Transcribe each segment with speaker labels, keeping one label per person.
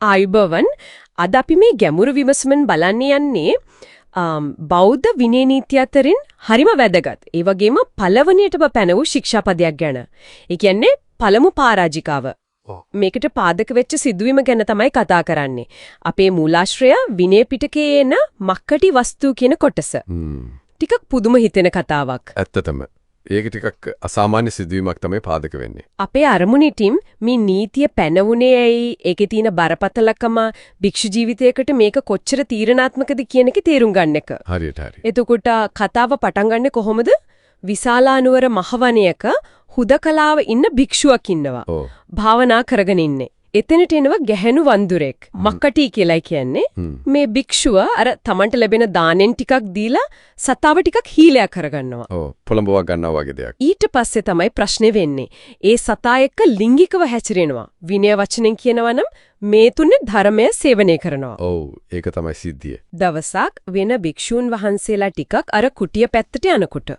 Speaker 1: ආයුබෝවන් අද අපි මේ ගැඹුරු විමසුමෙන් බලන්න යන්නේ බෞද්ධ විනය නීති අතරින් හරිම වැදගත්. ඒ වගේම පළවෙනියටම පැන වූ ශික්ෂාපදයක් ගැන. ඒ කියන්නේ පළමු පරාජිකාව. මේකට පාදක වෙච්ච සිදුවීම ගැන තමයි කතා කරන්නේ. අපේ මූලාශ්‍රය විනය පිටකයේ එන මක්කටි වස්තු කියන කොටස. ටිකක් පුදුම හිතෙන කතාවක්.
Speaker 2: ඇත්තටම. ඒක ටිකක් අසාමාන්‍ය සිදුවීමක් තමයි පාදක වෙන්නේ.
Speaker 1: අපේ අරමුණිටින් මේ නීතිය පැනවුනේ ඇයි ඒකේ තියෙන බරපතලකම භික්ෂු ජීවිතයකට මේක කොච්චර තීරණාත්මකද කියන එක තේරුම් ගන්න එක.
Speaker 2: හරියට හරි.
Speaker 1: එතකොට කතාව පටන් ගන්නෙ කොහොමද? විශාලානුවර මහවණයක හුදකලාව ඉන්න භික්ෂුවක් ඉන්නවා. භාවනා කරගෙන ඉන්නේ. එතනට එනවා ගැහැණු වඳුරෙක්. මක්කටි කියලායි කියන්නේ. මේ භික්ෂුව අර Tamanට ලැබෙන දානෙන් ටිකක් දීලා සතාව ටිකක් හීලයක් කරගන්නවා.
Speaker 2: පොළඹවා ගන්නවා වගේ දෙයක්.
Speaker 1: ඊට පස්සේ තමයි ප්‍රශ්නේ වෙන්නේ. ඒ සතා එක්ක ලිංගිකව හැසිරෙනවා. විනය වචනෙන් කියනවා නම් මේ තුනේ ධර්මය සේවනය කරනවා.
Speaker 2: ඒක තමයි සිද්ධිය.
Speaker 1: දවසක් වෙන භික්ෂූන් වහන්සේලා ටිකක් අර කුටිය පැත්තට යනකොට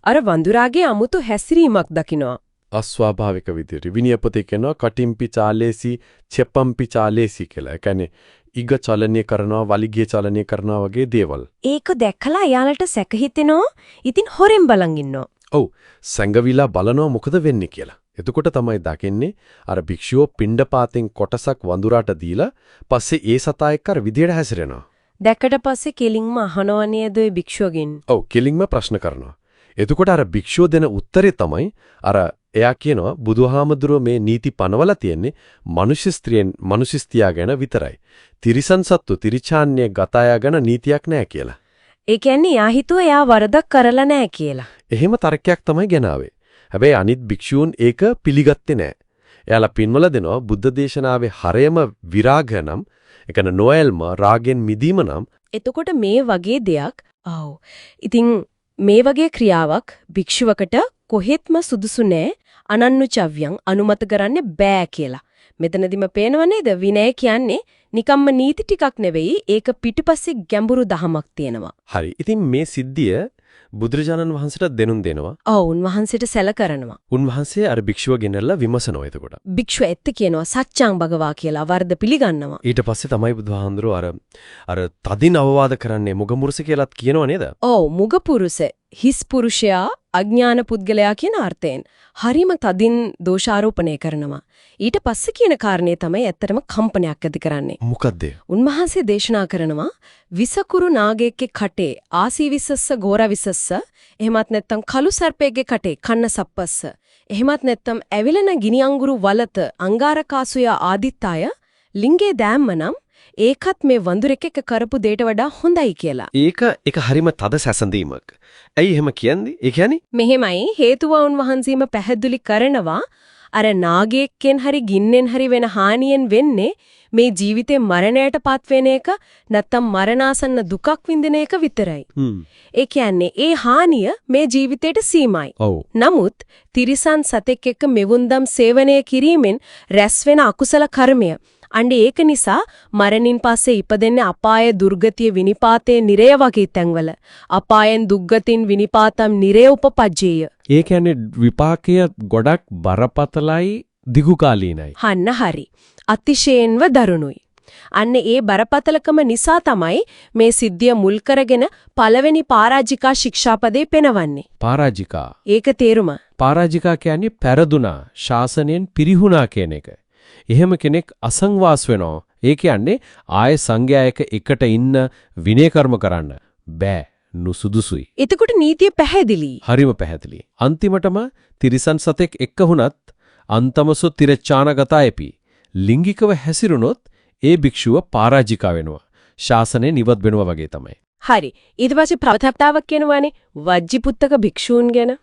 Speaker 1: අර වඳුරාගේ අමුතු හැසිරීමක් දකිනවා.
Speaker 2: අස්වාභාවික විදියට විනය පොතේ කියනවා කටිම්පි චාලේසි චෙපම්පි චාලේසි කියලා. ඒ කියන්නේ ඉග චලනය කරනවා වලිගය චලනය කරනවා වගේ දේවල්.
Speaker 1: ඒක දැකලා එයාලට සැක හිතෙනවා. ඉතින් හොරෙන් බලන් ඉන්නවා.
Speaker 2: සංගවිලා බලනවා මොකද වෙන්නේ කියලා. එතකොට තමයි දකින්නේ අර භික්ෂුව පිණ්ඩපාතෙන් කොටසක් වඳුරාට දීලා පස්සේ ඒ සතා එක්ක අර විදියට හැසිරෙනවා.
Speaker 1: දැක්කට පස්සේ කෙලින්ම අහනවා නේද ඒ භික්ෂුවගෙන්.
Speaker 2: කෙලින්ම ප්‍රශ්න කරනවා. එතකොට අර භික්ෂුව දෙන උත්තරේ තමයි අර එයා කියනවා බුදුහාමුදුරුව මේ නීති පනවලා තියෙන්නේ මනුෂ්‍ය ස්ත්‍රියෙන් මනුෂ්‍ය ස්ත්‍යා ගැන විතරයි. තිරිසන් සත්තු තිරිචාන්‍ය ගතයා ගැන නීතියක් නැහැ කියලා.
Speaker 1: ඒ කියන්නේ යා හිතුවා එයා වරදක් කරලා නැහැ කියලා.
Speaker 2: එහෙම තර්කයක් තමයි ගෙනාවේ. හැබැයි අනිත් භික්ෂූන් ඒක පිළිගත්තේ නැහැ. එයාලා පින්වල දෙනවා බුද්ධ දේශනාවේ හරයම විරාගය නම් ඒ කියන්නේ නොයල්ම රාගෙන් මිදීම නම්.
Speaker 1: එතකොට මේ වගේ දෙයක් ඉතින් මේ වගේ ක්‍රියාවක් භික්ෂුවකට කොහෙත්ම සුදුසු නෑ අනන්නුචව්‍යං අනුමත කරන්න බෑ කියලා. මෙතනදිම පේනව නේද විනය කියන්නේ නිකම්ම නීති ටිකක් නෙවෙයි ඒක පිටිපස්සේ ගැඹුරු දහමක් තියෙනවා.
Speaker 2: හරි. ඉතින් මේ සිද්ධිය බුදුරජාණන් වහන්සේට දෙනුම් දෙනවා.
Speaker 1: උන්වහන්සේට සැල කරනවා.
Speaker 2: උන්වහන්සේ අර භික්ෂුව ගෙනල්ලා විමසනවා එතකොට.
Speaker 1: භික්ෂුව ඇත්ත කියනවා සත්‍යං භගවා කියලා වර්ධ පිළිගන්නවා.
Speaker 2: ඊට පස්සේ තමයි බුදුහාඳුරෝ අර තදින් අවවාද කරන්නේ මුගපුරුෂ කියලාත් කියනවා නේද?
Speaker 1: මුගපුරුෂ හිස් පුරුෂයා අඥාන පුද්ගලයා කියන අර්ථයෙන් හරිම තදින් දෝෂාරෝපණය කරනවා. ඊට පස්සේ කියන කාරණේ තමයි ඇත්තටම කම්පනයක් ඇති කරන්නේ.
Speaker 2: මොකද්ද?
Speaker 1: උන්වහන්සේ දේශනා කරනවා විසකුරු නාගයෙක්ගේ කටේ ආසීවිසස්ස ගෝරවිසස්ස එහෙමත් නැත්නම් කළු සර්පයෙක්ගේ කටේ කන්න සප්පස්ස එහෙමත් නැත්නම් ඇවිලෙන ගිනි අඟුරු වලත අංගාරකාසුය ආදිත්තාය ලිංගේ දෑම්මනම් ඒකත් මේ වඳුරෙක් එක්ක කරපු දෙයට වඩා හොඳයි කියලා.
Speaker 2: ඒක හරිම තද සැසඳීමක්. ඇයි එහෙම කියන්නේ? ඒ කියන්නේ
Speaker 1: මෙහෙමයි හේතුව උන්වහන්සේම පැහැදිලි කරනවා අර නාගයෙක්ෙන් හරි ගින්නෙන් හරි වෙන හානියෙන් වෙන්නේ මේ ජීවිතේ මරණයටපත් වෙන එක නැත්තම් මරණාසන්න දුකක් විඳින එක විතරයි. ඒ කියන්නේ ඒ හානිය මේ ජීවිතේට සීමයි. නමුත් තිරිසන් සතෙක් එක්ක මෙවුන්දම් සේවනය කිරීමෙන් රැස් වෙන අකුසල කර්මය අන්නේ ඒක නිසා මරණින් පස්සේ ඉපදෙන්නේ අපාය දුර්ගතිය විනිපාතේ නිරය වගේ තැන්වල අපායෙන් දුක්ගතින් විනිපාතම් නිරය උපපජ්ජේය.
Speaker 2: ඒ කියන්නේ විපාකය ගොඩක් බරපතලයි දිගුකාලීනයි.
Speaker 1: හන්න හරි. අතිශයින්ව දරුණුයි. අන්න ඒ බරපතලකම නිසා තමයි මේ සිද්ධිය මුල් කරගෙන පළවෙනි පරාජිකා ශික්ෂාපදේ පෙනවන්නේ.
Speaker 2: පරාජිකා.
Speaker 1: ඒක තේරුම.
Speaker 2: පරාජිකා කියන්නේ පෙරදුනා, ශාසනයෙන් පිරිහුණා කියන එක. එහෙම කෙනෙක් අසංවාස් වෙනවා. ඒ කියන්නේ ආය සංඝයායක එකට ඉන්න විනය කර්ම කරන්න බෑ. නුසුදුසුයි.
Speaker 1: එතකොට නීතිය පැහැදිලි.
Speaker 2: හරිම පැහැදිලි. අන්තිමටම තිරිසන් සතෙක් එක්ක වුණත් අන්තමසු තිරචානගතයපි. ලිංගිකව හැසිරුණොත් ඒ භික්ෂුව පරාජිකා වෙනවා. ශාසනය නිවත් වෙනවා වගේ තමයි.
Speaker 1: හරි. ඊට පස්සේ ප්‍රවතප්තාවක් කියනවානේ වජ්ජිපුත්තක භික්ෂූන් ගැන.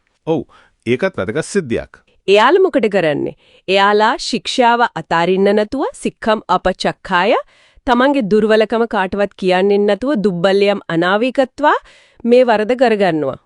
Speaker 2: ඒකත් වැදගත් සිද්ධියක්.
Speaker 1: එයාලා මොකද කරන්නේ? එයාලා ශික්ෂාව අතාරින්න නැතුව සික්ඛම් අපචක්ඛාය තමන්ගේ දුර්වලකම කාටවත් කියන්නේ නැතුව දුබ්බල්‍යම් අනාවිකත්වා මේ වරද කරගන්නවා.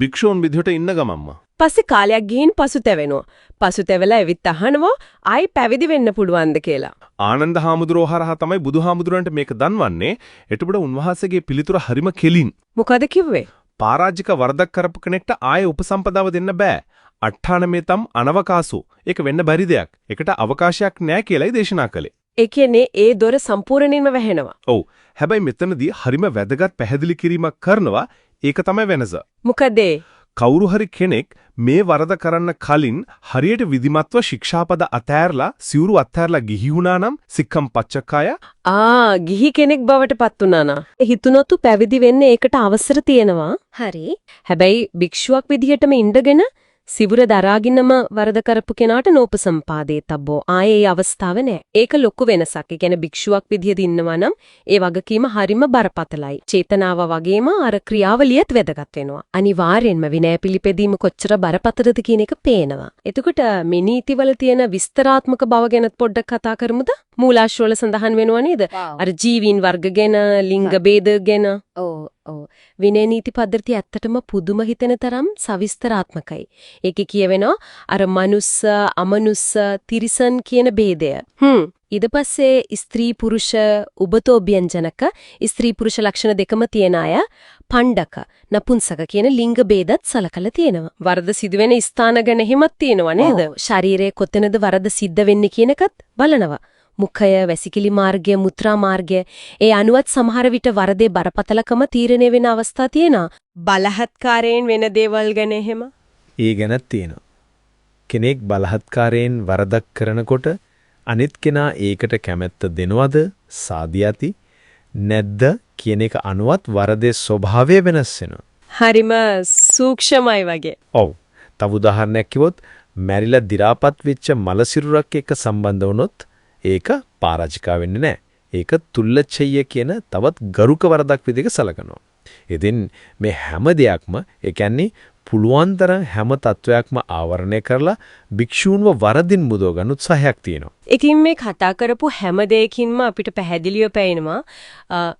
Speaker 2: භික්ෂූන් විදිහට ඉන්න ගමම්ම.
Speaker 1: පස්සේ කාලයක් ගිහින් පසුතැවෙනවා. පසුතැවලා එවිත් අහනවා ආයි පැවිදි වෙන්න පුළුවන්ද කියලා.
Speaker 3: ආනන්ද හාමුදුරුවෝ හරහා තමයි බුදුහාමුදුරන්ට මේක දන්වන්නේ. එතකොට උන්වහන්සේගේ පිළිතුර හරිම කෙලින්.
Speaker 1: මොකද කිව්වේ?
Speaker 3: පරාජික වරදක් කරපු කෙනෙක්ට ආයේ උපසම්පදාව දෙන්න බෑ. අට්ඨානමෙතම් අනවකාසෝ. ඒක වෙන්න බැරි දෙයක්. ඒකට අවකාශයක් නැහැ කියලායි දේශනා කළේ.
Speaker 1: ඒ කියන්නේ ඒ දොර සම්පූර්ණයෙන්ම වැහෙනවා.
Speaker 3: ඔව්. හැබැයි මෙතනදී හරිම වැදගත් පැහැදිලි කිරීමක් කරනවා. ඒක තමයි වෙනස.
Speaker 1: මොකද ඒ?
Speaker 3: කවුරු හරි කෙනෙක් මේ වරද කරන්න කලින් හරියට විධිමත්ව ශික්ෂාපද අතෑරලා සිවුරු අතෑරලා ගිහි වුණා නම් සික්කම් පච්චකාය
Speaker 1: ගිහි කෙනෙක් බවට පත් වුණා නා. හිතුනොත් පැවිදි වෙන්න ඒකට අවසර තියෙනවා. හරි. හැබැයි භික්ෂුවක් විදිහටම ඉඳගෙන සිවුර දරාගෙනම වරද කරපු කෙනාට නෝපසම්පාදේ තබ්බෝ. ආයේ අවස්ථාව නැහැ. ඒක ලොකු වෙනසක්. ඒ කියන්නේ භික්ෂුවක් විදිහට ඉන්නවා නම් ඒ වගකීම හරිම බරපතලයි. චේතනාව වගේම අර ක්‍රියාවලියත් වැදගත් වෙනවා. අනිවාර්යෙන්ම විනය පිළිපැදීම කොච්චර බරපතලද කියන එක පේනවා. එතකොට මේ නීතිවල තියෙන විස්තරාත්මක බව ගැන පොඩ්ඩක් කතා කරමුද? මූලාශ්‍රවල සඳහන් වෙනවා නේද? අර ජීවීන් වර්ග ගැන, ලිංග ભેද ගැන. ඔව්. විනය නීති පද්ධතිය ඇත්තටම පුදුම හිතෙන තරම් සවිස්තරාත්මකයි. ඒකේ කියවෙනවා අර මනුස්ස, අමනුස්ස, තිරිසන් කියන ભેදය. ඊට පස්සේ ස්ත්‍රී පුරුෂ උබතෝභ්‍යංජනක ස්ත්‍රී පුරුෂ ලක්ෂණ දෙකම තියන අය පණ්ඩක නපුංසක කියන ලිංග ભેදත් සලකලා තියෙනවා. වරද සිදුවෙන ස්ථාන ගැන හිමත් තියෙනවා නේද? ශරීරයේ කොතැනද වරද සිද්ධ වෙන්නේ කියන එකත් බලනවා. මුඛය, වැසිකිලි මාර්ගය, මුත්‍රා මාර්ගය ඒ අනුවත් සමහර විට වරදේ බරපතලකම තීරණය වෙන අවස්ථා තියෙනවා. බලහත්කාරයෙන් වෙන දේවල් ගැන එහෙම.
Speaker 4: ඒ ගැනත් තියෙනවා. කෙනෙක් බලහත්කාරයෙන් වරදක් කරනකොට අනිත් කෙනා ඒකට කැමැත්ත දෙනවද, සාදියාති නැද්ද කියන එක අනුවත් වරදේ ස්වභාවය වෙනස් වෙනවා.
Speaker 1: හරිම සූක්ෂමයි වගේ.
Speaker 4: ඔව්. තව උදාහරණයක් කිව්වොත් මැරිලා දි รา පත් වෙච්ච මලසිරුරක් එක්ක සම්බන්ධ වුණොත් ඒක පරාජිකා වෙන්නේ නැහැ. ඒක තුල්ලච්ඡය කියන තවත් ගරුක වරදක් විදිහට සලකනවා. ඉතින් මේ හැම දෙයක්ම ඒ කියන්නේ පුළුවන් තරම් හැම තත්වයක්ම ආවරණය කරලා භික්ෂූන්ව වරදින් මුදව ගන්න උත්සාහයක් තියෙනවා.
Speaker 1: ඉතින් මේ කතා කරපු හැම දෙයකින්ම අපිට පැහැදිලිව පේනවා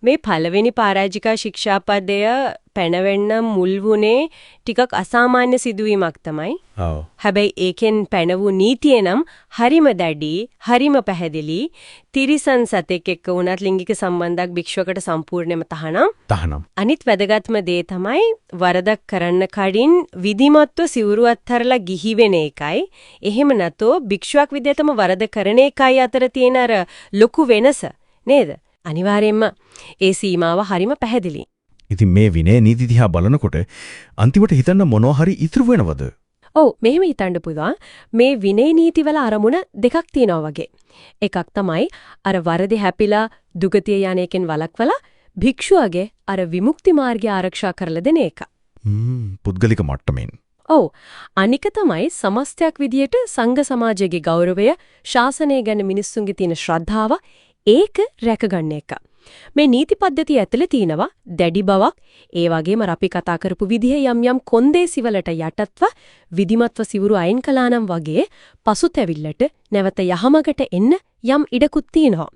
Speaker 1: මේ පළවෙනි පරාජිකා ශික්ෂාපදය පැනවෙන්න මුල් වුණේ ටිකක් අසාමාන්‍ය සිදුවීමක් තමයි.
Speaker 4: ඔව්.
Speaker 1: හැබැයි ඒකෙන් පැනවු නීතිය නම් හරිම දැඩි, හරිම පැහැදිලි. තිරිසන් සතෙක් එක්ක වුණත් ලිංගික සම්බන්ධයක් භික්ෂුවකට සම්පූර්ණයෙන්ම තහනම්. අනිත් වැදගත්ම දේ තමයි වරදක් කරන්න කලින් විධිමත්ව සිවුරු අත්හැරලා ගිහි වෙන එකයි. එහෙම නැතෝ භික්ෂුවක් විදිහටම වරද කරන එකයි අතර තියෙන අර ලොකු වෙනස නේද? අනිවාර්යයෙන්ම ඒ සීමාව හරිම පැහැදිලි.
Speaker 5: ඉතින් මේ විනය නීති දිහා බලනකොට අන්තිමට හිතන්න මොනවා හරි ඉතුරු වෙනවද?
Speaker 1: ඔව් මෙහෙම හිතන්න පුළුවන්. මේ විනය නීතිවල අරමුණ දෙකක් තියෙනවා වගේ. එකක් තමයි අර වරදේ හැපිලා දුගතිය යන එකෙන් වළක්වලා භික්ෂුවගේ අර විමුක්ති මාර්ගය ආරක්ෂා කරලා දෙන එක.
Speaker 5: පුද්ගලික මට්ටමින්.
Speaker 1: ඔව් අනික තමයි සමස්තයක් විදියට සංඝ සමාජයේ ගෞරවය, ශාසනය ගැන මිනිස්සුන්ගේ තියෙන ශ්‍රද්ධාව ඒක රැකගන්න එක. මේ නීති පද්ධතිය ඇතුලේ තියෙනවා දැඩි බවක්, ඒ වගේම අපි කතා කරපු විදිහේ යම් කොන්දේසි වලට යටත්ව විධිමත්ව සිවුරු අයින් කළා නම් වගේ පසුතැවිල්ලට නැවත යහමකට එන්න යම් ඉඩකුත් තියෙනවා.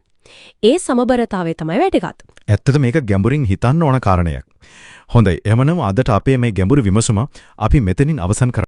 Speaker 1: ඒ සමබරතාවය තමයි වැදගත්.
Speaker 5: ඇත්තට මේක ගැඹුරින් හිතන්න ඕන කාරණයක්. හොඳයි. එහෙමනම් අදට අපේ මේ ගැඹුරු විමසුම අපි මෙතනින් අවසන් කරමු.